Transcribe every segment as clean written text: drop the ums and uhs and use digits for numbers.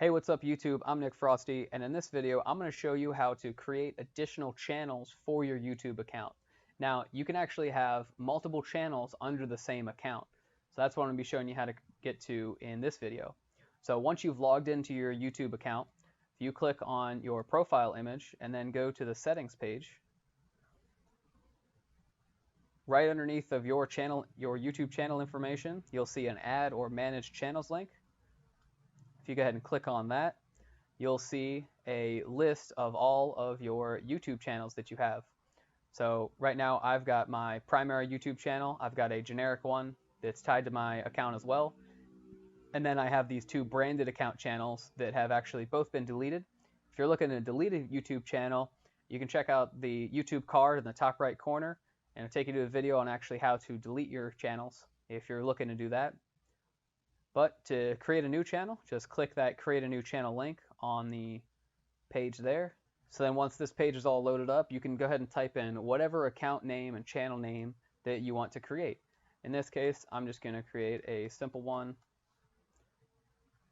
Hey, what's up YouTube? I'm Nick Frosty, and in this video I'm going to show you how to create additional channels for your YouTube account. Now, you can actually have multiple channels under the same account. So that's what I'm going to be showing you how to get to in this video. So once you've logged into your YouTube account, if you click on your profile image and then go to the settings page, right underneath of your channel, your YouTube channel information, you'll see an add or manage channels link. If you go ahead and click on that, you'll see a list of all of your YouTube channels that you have. So right now I've got my primary YouTube channel. I've got a generic one that's tied to my account as well. And then I have these two branded account channels that have actually both been deleted. If you're looking to delete a YouTube channel, you can check out the YouTube card in the top right corner, and it'll take you to a video on actually how to delete your channels if you're looking to do that. But to create a new channel, just click that create a new channel link on the page there. So then once this page is all loaded up, you can go ahead and type in whatever account name and channel name that you want to create. In this case, I'm just going to create a simple one.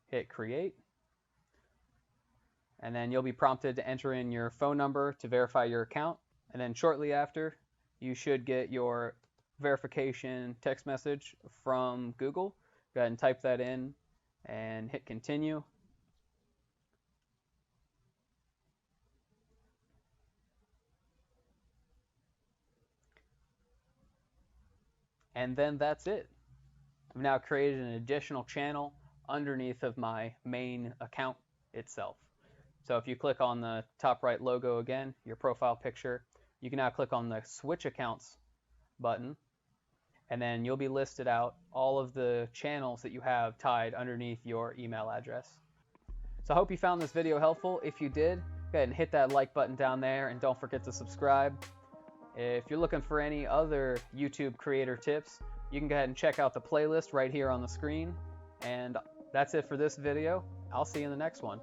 Hit create. And then you'll be prompted to enter in your phone number to verify your account. And then shortly after, you should get your verification text message from Google. Go ahead and type that in and hit continue. And then that's it. I've now created an additional channel underneath of my main account itself. So if you click on the top right logo again, your profile picture, you can now click on the switch accounts button, and then you'll be listed out all of the channels that you have tied underneath your email address. So I hope you found this video helpful. If you did, go ahead and hit that like button down there, and don't forget to subscribe. If you're looking for any other YouTube creator tips, you can go ahead and check out the playlist right here on the screen. And that's it for this video. I'll see you in the next one.